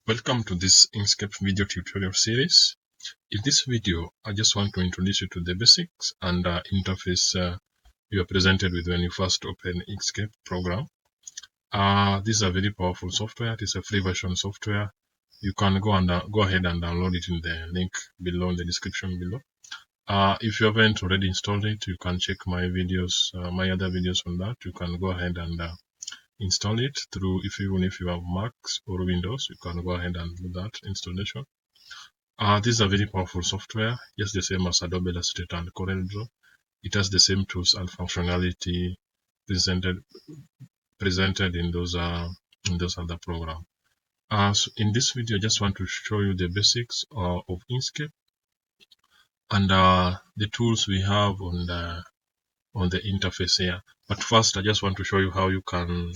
Welcome to this Inkscape video tutorial series. In this video, I just want to introduce you to the basics and interface you are presented with when you first open Inkscape program. This is a very powerful software. It is a free version software. You can go ahead and download it in the link below in the description below. If you haven't already installed it, you can check my videos, my other videos on that. You can go ahead and install it through, even if you have Macs or Windows, you can go ahead and do that installation. This is a very powerful software, just the same as Adobe Illustrator and CorelDRAW. It has the same tools and functionality presented in those other programs. So in this video, I just want to show you the basics of Inkscape and the tools we have on the interface here. But first, I just want to show you how you can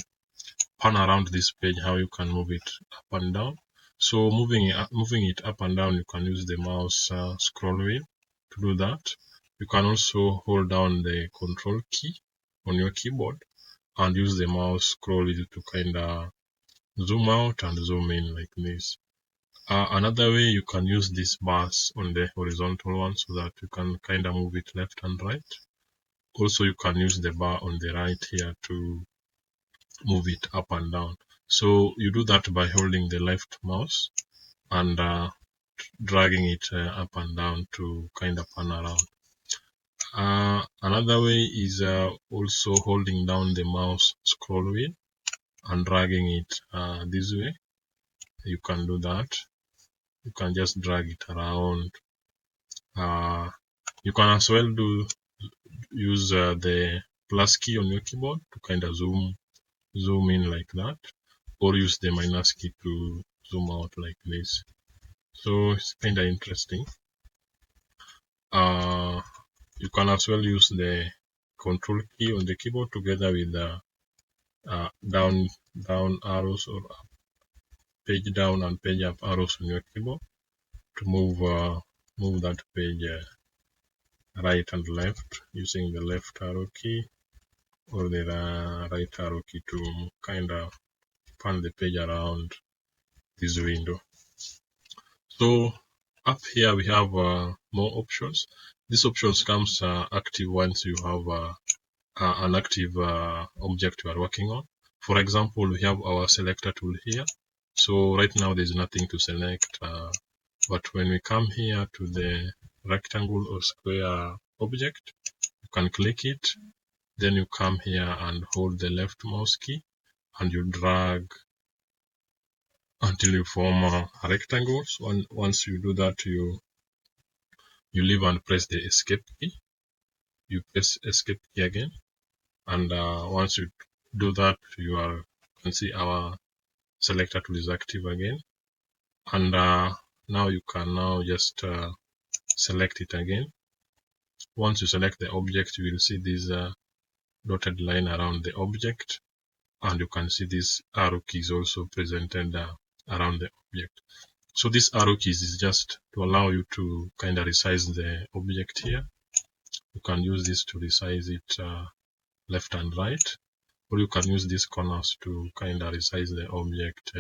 pan around this page, how you can move it up and down. So moving it up and down, you can use the mouse scroll wheel to do that. You can also hold down the control key on your keyboard and use the mouse scroll wheel to kind of zoom out and zoom in like this. Another way, you can use this bars on the horizontal one so that you can kind of move it left and right. Also, you can use the bar on the right here to move it up and down. So you do that by holding the left mouse and dragging it up and down to kind of pan around. Another way is also holding down the mouse scroll wheel and dragging it this way. You can do that. You can just drag it around. You can as well use the plus key on your keyboard to kind of zoom in like that, or use the minus key to zoom out like this. So it's kind of interesting. You can as well use the control key on the keyboard together with the down arrows or page down and page up arrows on your keyboard to move that page right and left using the left arrow key or the right arrow key to kind of pan the page around this window. So up here we have more options. These options comes active once you have an active object you are working on. For example, we have our selector tool here. So right now there's nothing to select, but when we come here to the rectangle or square object, you can click it. Then you come here and hold the left mouse key and you drag until you form a rectangle. So once you do that, you leave and press the escape key. You press escape key again, and once you do that, you can see our selector tool is active again. And now you can just select it again. Once you select the object, you will see this dotted line around the object, and you can see this arrow keys also presented around the object. So this arrow keys is just to allow you to kind of resize the object here. You can use this to resize it left and right, or you can use these corners to kind of resize the object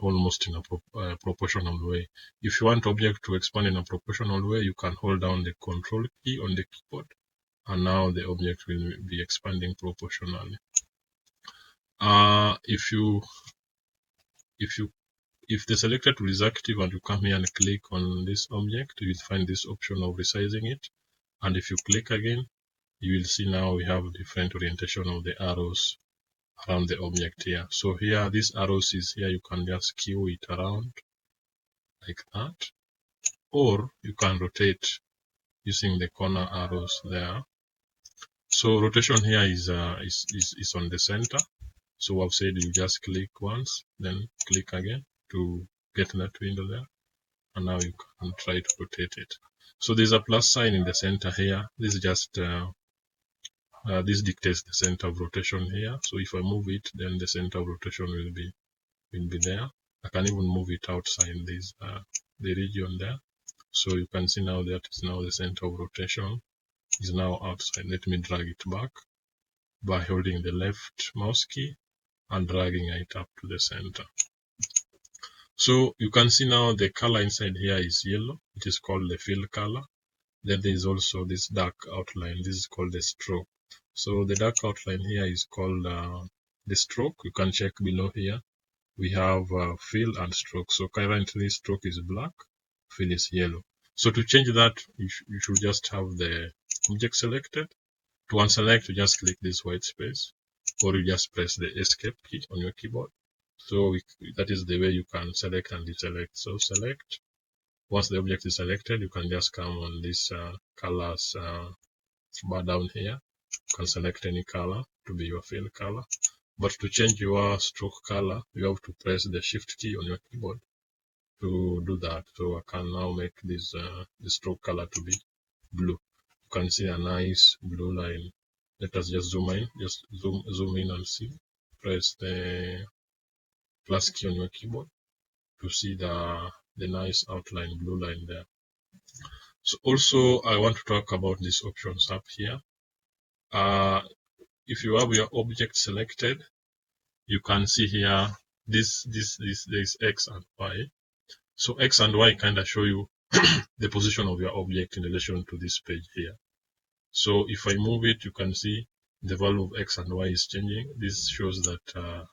almost in a proportional way. If you want object to expand in a proportional way, you can hold down the control key on the keyboard, and now the object will be expanding proportionally. If the selector tool is active and you come here and click on this object, you will find this option of resizing it. And if you click again, you will see now we have different orientation of the arrows around the object here. So here, these arrows is here, you can just skew it around like that, or you can rotate using the corner arrows there. So rotation here is on the center. So I've said you just click once, then click again to get that window there, and now you can try to rotate it. So there's a plus sign in the center here. This is just this dictates the center of rotation here. So if I move it, then the center of rotation will be there. I can even move it outside this the region there. So you can see now that is now the center of rotation is now outside. Let me drag it back by holding the left mouse key and dragging it up to the center. So you can see now the color inside here is yellow. It is called the fill color. Then there is also this dark outline. This is called the stroke. So the dark outline here is called the stroke. You can check below here. We have fill and stroke. So currently stroke is black, fill is yellow. So to change that, you should just have the object selected. To unselect, you just click this white space, or you just press the escape key on your keyboard. So that is the way you can select and deselect. So select. Once the object is selected, you can just come on this colors bar down here. You can select any color to be your fill color. But to change your stroke color, you have to press the shift key on your keyboard to do that. So I can now make this the stroke color to be blue. You can see a nice blue line. Let us just zoom in, just zoom in and see. Press the plus key on your keyboard to see the nice outline blue line there. So also I want to talk about these options up here. If you have your object selected, you can see here this is X and Y. So X and Y kind of show you the position of your object in relation to this page here. So if I move it, you can see the value of X and Y is changing. This shows that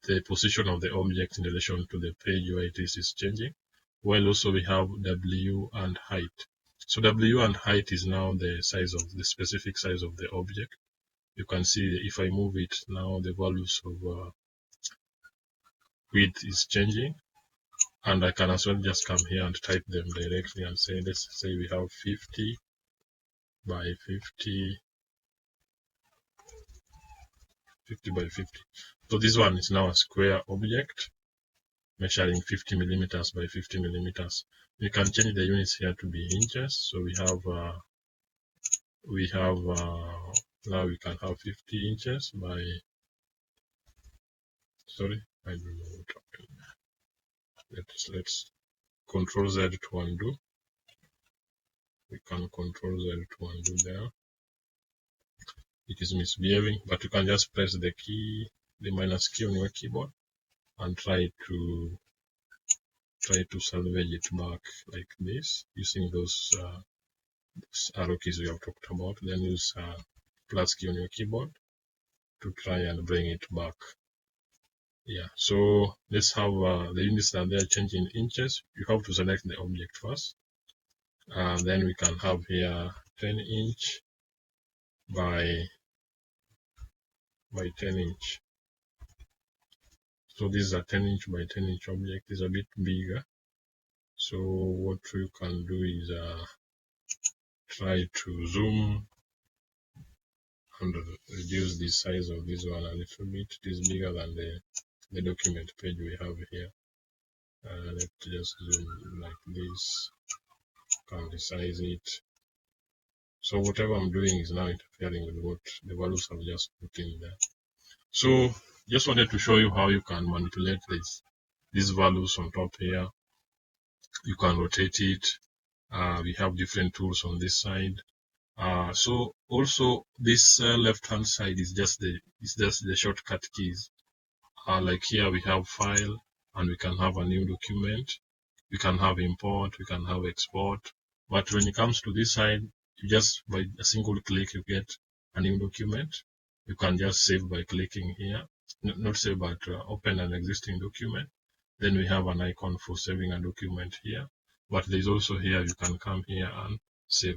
the position of the object in relation to the page where it is changing. While also we have W and height. So W and height is now the size of the specific size of the object. You can see if I move it now, the values of width is changing. And I can as well just come here and type them directly and say, let's say we have 50 by 50, 50 by 50. So this one is now a square object measuring 50 millimeters by 50 millimeters. We can change the units here to be inches. So now we can have 50 inches by, sorry, I don't know what happened. Let's Control Z to undo. We can Control Z to undo there. It is misbehaving, but you can just press the key, the minus key on your keyboard, and try to salvage it back like this using those arrow keys we have talked about. Then use plus key on your keyboard to try and bring it back. Yeah, so let's have the units that they are changing in inches. You have to select the object first. Then we can have here 10 inch by 10 inch. So this is a 10 inch by 10 inch object. It's a bit bigger. So what you can do is try to zoom and reduce the size of this one a little bit. It is bigger than the document page we have here. Let's just zoom like this. Can resize it. So whatever I'm doing is now interfering with what the values I've just put in there. So just wanted to show you how you can manipulate these values on top here. You can rotate it. We have different tools on this side. So also this left hand side is just the shortcut keys. Like here we have file, and we can have a new document. We can have import, we can have export. But when it comes to this side, you just by a single click you get a new document. You can just save by clicking here. Not save, but open an existing document. Then we have an icon for saving a document here. But there's also here you can come here and save.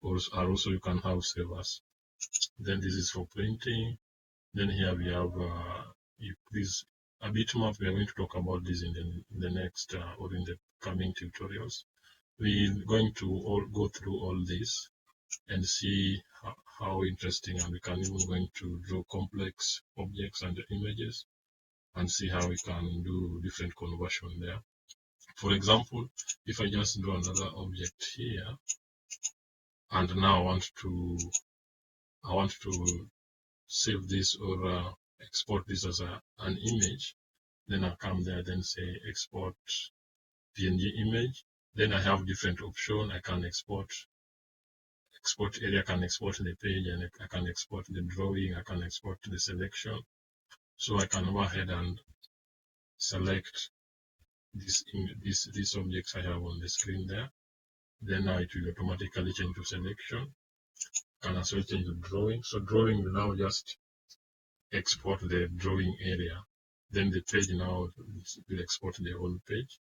Also you can have save as. Then this is for printing. Then here we have this a bitmap. We are going to talk about this in the next or in the coming tutorials. We're going to go through all this and see how interesting, and we can even going to draw complex objects and images and see how we can do different conversion there. For example, if I just draw another object here, and now I want to save this or export this as an image, then I come there, then say export PNG image. Then I have different options. I can export area, I can export the page, and I can export the drawing, I can export the selection. So I can go ahead and select these objects I have on the screen there. Then it will automatically change to selection. Can as well change to drawing. So drawing will now just export the drawing area. Then the page now will export the whole page.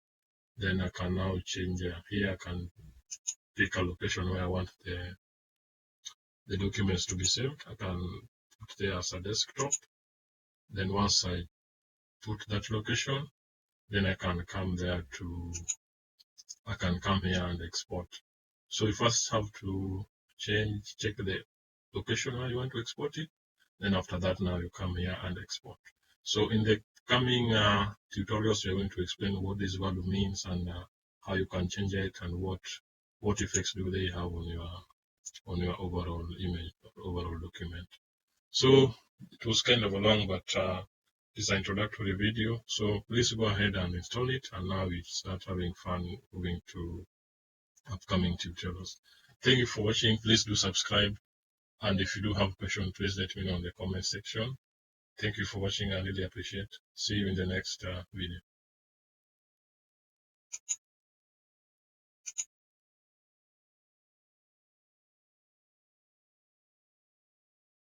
Then I can now change here. I can pick a location where I want the documents to be saved. I can put there as a desktop. Then once I put that location, then I can come there I can come here and export. So you first have to check the location where you want to export it. Then after that, now you come here and export. So in the coming tutorials, we are going to explain what this value means and how you can change it and what effects do they have on your overall image or overall document. So it was kind of a long, but it's an introductory video. So please go ahead and install it, and now we start having fun moving to upcoming tutorials. Thank you for watching. Please do subscribe, and if you do have questions, please let me know in the comment section. Thank you for watching. I really appreciate. See you in the next video.